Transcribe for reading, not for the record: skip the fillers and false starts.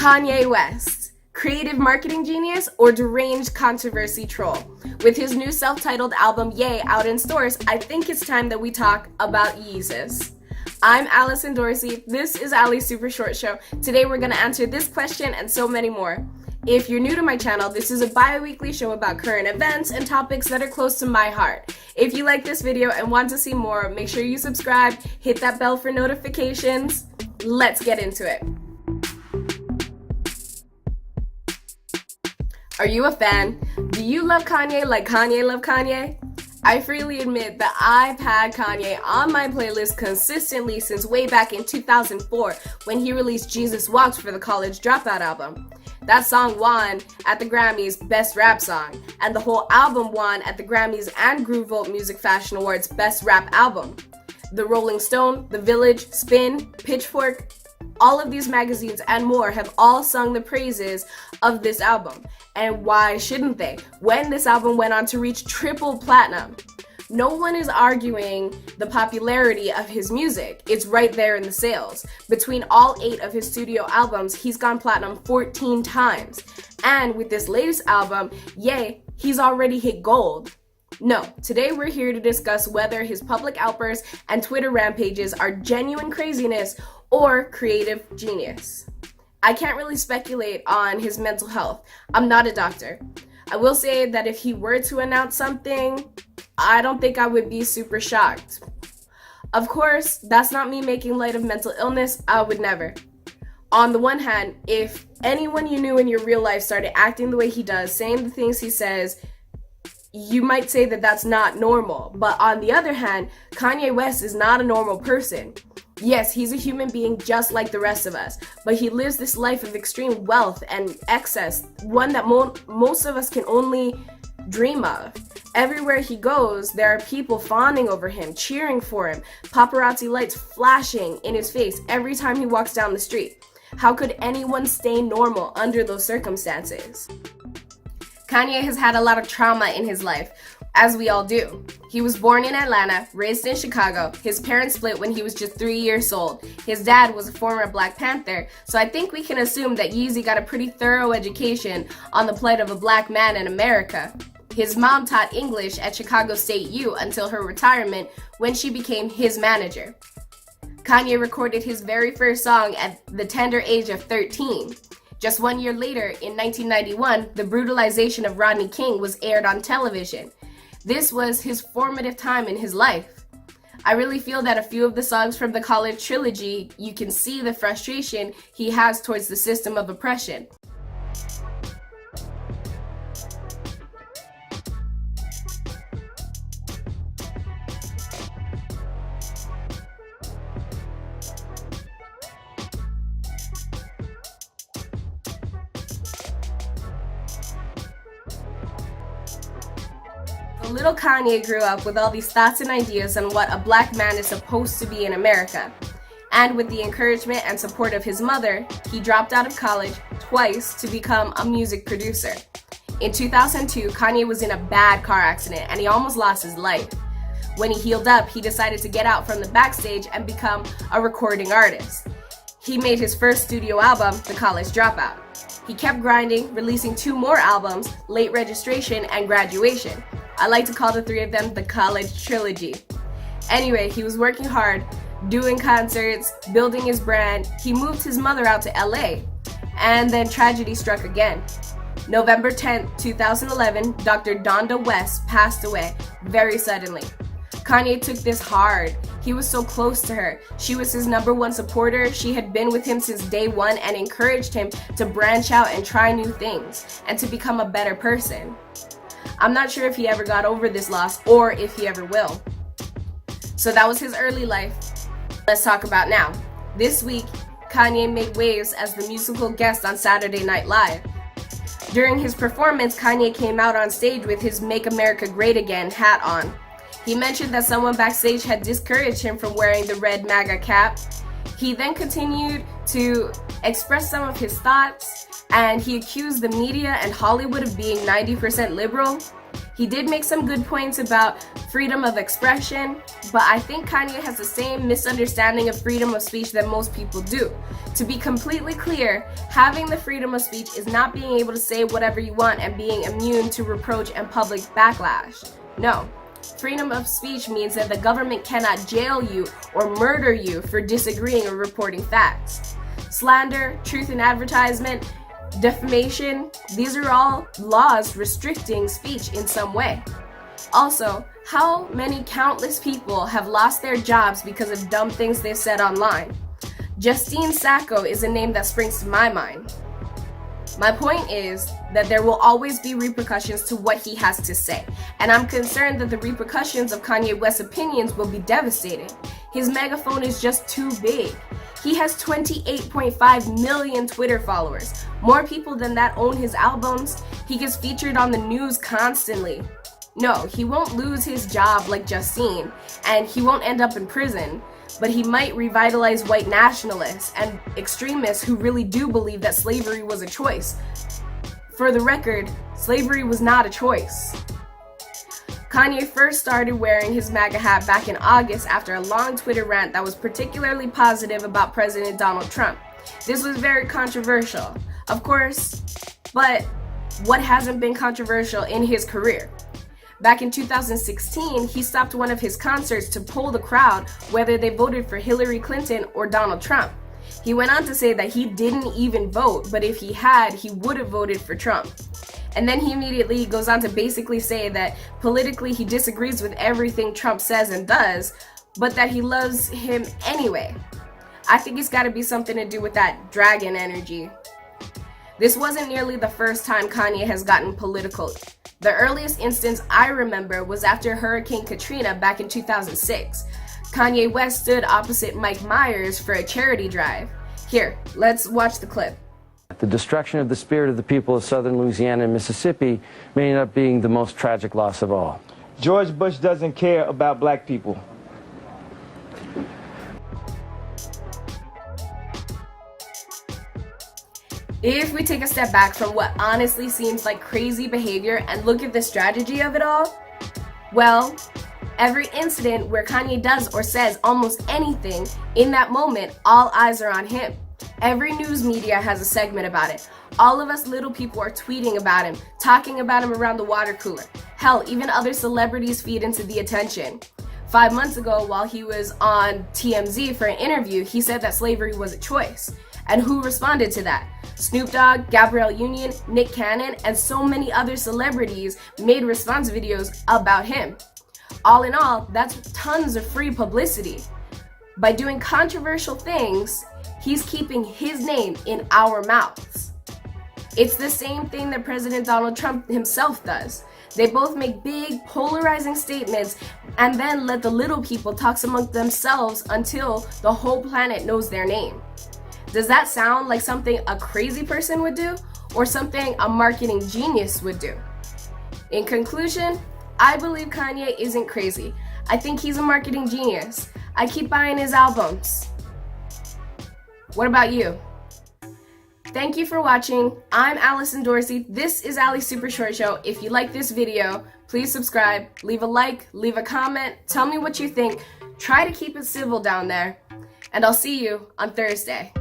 Kanye West, creative marketing genius or deranged controversy troll? With his new self-titled album Ye out in stores, I think it's time that we talk about Yeezus. I'm Allison Dorsey. This is Allie's Super Short Show. Today we're going to answer this question and so many more. If you're new to my channel, this is a bi-weekly show about current events and topics that are close to my heart. If you like this video and want to see more, make sure you subscribe, hit that bell for notifications. Let's get into it. Are you a fan? Do you love Kanye like Kanye loved Kanye? I freely admit that I've had Kanye on my playlist consistently since way back in 2004 when he released Jesus Walks for the College Dropout album. That song won at the Grammys Best Rap Song, and the whole album won at the Grammys and Groove Volt Music Fashion Awards Best Rap Album. The Rolling Stone, The Village, Spin, Pitchfork, all of these magazines and more have all sung the praises of this album. And why shouldn't they? When this album went on to reach triple platinum. No one is arguing the popularity of his music. It's right there in the sales. Between all 8 of his studio albums, he's gone platinum 14 times. And with this latest album, Ye, he's already hit gold. No, today we're here to discuss whether his public outbursts and Twitter rampages are genuine craziness or creative genius. I can't really speculate on his mental health. I'm not a doctor. I will say that if he were to announce something, I don't think I would be super shocked. Of course, that's not me making light of mental illness. I would never. On the one hand, if anyone you knew in your real life started acting the way he does, saying the things he says, you might say that that's not normal. But on the other hand, Kanye West is not a normal person. Yes, he's a human being just like the rest of us, but he lives this life of extreme wealth and excess, one that most of us can only dream of. Everywhere he goes, there are people fawning over him, cheering for him, paparazzi lights flashing in his face every time he walks down the street. How could anyone stay normal under those circumstances? Kanye has had a lot of trauma in his life, as we all do. He was born in Atlanta, raised in Chicago. His parents split when he was just 3 years old. His dad was a former Black Panther, so I think we can assume that Yeezy got a pretty thorough education on the plight of a black man in America. His mom taught English at Chicago State U until her retirement when she became his manager. Kanye recorded his very first song at the tender age of 13. Just 1 year later, in 1991, the brutalization of Rodney King was aired on television. This was his formative time in his life. I really feel that a few of the songs from the College trilogy, you can see the frustration he has towards the system of oppression. Little Kanye grew up with all these thoughts and ideas on what a black man is supposed to be in America. And with the encouragement and support of his mother, he dropped out of college twice to become a music producer. In 2002, Kanye was in a bad car accident and he almost lost his life. When he healed up, he decided to get out from the backstage and become a recording artist. He made his first studio album, The College Dropout. He kept grinding, releasing 2 more albums, Late Registration and Graduation. I like to call the 3 of them the College trilogy. Anyway, he was working hard, doing concerts, building his brand. He moved his mother out to LA, and then tragedy struck again. November 10th, 2011, Dr. Donda West passed away very suddenly. Kanye took this hard. He was so close to her. She was his #1 supporter. She had been with him since day one and encouraged him to branch out and try new things and to become a better person. I'm not sure if he ever got over this loss or if he ever will. So that was his early life. Let's talk about now. This week, Kanye made waves as the musical guest on Saturday Night Live. During his performance, Kanye came out on stage with his Make America Great Again hat on. He mentioned that someone backstage had discouraged him from wearing the red MAGA cap. He then continued to express some of his thoughts, and he accused the media and Hollywood of being 90% liberal. He did make some good points about freedom of expression, but I think Kanye has the same misunderstanding of freedom of speech that most people do. To be completely clear, having the freedom of speech is not being able to say whatever you want and being immune to reproach and public backlash. No. Freedom of speech means that the government cannot jail you or murder you for disagreeing or reporting facts. Slander, truth in advertisement, defamation, these are all laws restricting speech in some way. Also, how many countless people have lost their jobs because of dumb things they said online? Justine Sacco is a name that springs to my mind. My point is that there will always be repercussions to what he has to say, and I'm concerned that the repercussions of Kanye West's opinions will be devastating. His megaphone is just too big. He has 28.5 million Twitter followers. More people than that own his albums. He gets featured on the news constantly. No, he won't lose his job like Justine, and he won't end up in prison, but he might revitalize white nationalists and extremists who really do believe that slavery was a choice. For the record, slavery was not a choice. Kanye first started wearing his MAGA hat back in August after a long Twitter rant that was particularly positive about President Donald Trump. This was very controversial, of course, but what hasn't been controversial in his career? Back in 2016, he stopped one of his concerts to poll the crowd whether they voted for Hillary Clinton or Donald Trump. He went on to say that he didn't even vote, but if he had, he would have voted for Trump. And then he immediately goes on to basically say that politically he disagrees with everything Trump says and does, but that he loves him anyway. I think it's got to be something to do with that dragon energy. This wasn't nearly the first time Kanye has gotten political. The earliest instance I remember was after Hurricane Katrina back in 2006. Kanye West stood opposite Mike Myers for a charity drive. Here, let's watch the clip. The destruction of the spirit of the people of southern Louisiana and Mississippi may end up being the most tragic loss of all. George Bush doesn't care about black people. If we take a step back from what honestly seems like crazy behavior and look at the strategy of it all, well, every incident where Kanye does or says almost anything, in that moment, all eyes are on him. Every news media has a segment about it. All of us little people are tweeting about him, talking about him around the water cooler. Hell, even other celebrities feed into the attention. 5 months ago, while he was on TMZ for an interview, he said that slavery was a choice. And who responded to that? Snoop Dogg, Gabrielle Union, Nick Cannon, and so many other celebrities made response videos about him. All in all, that's tons of free publicity. By doing controversial things, he's keeping his name in our mouths. It's the same thing that President Donald Trump himself does. They both make big, polarizing statements and then let the little people talk among themselves until the whole planet knows their name. Does that sound like something a crazy person would do or something a marketing genius would do? In conclusion, I believe Kanye isn't crazy. I think he's a marketing genius. I keep buying his albums. What about you? Thank you for watching. I'm Allison Dorsey. This is Allie's Super Short Show. If you like this video, please subscribe, leave a like, leave a comment, tell me what you think. Try to keep it civil down there. And I'll see you on Thursday.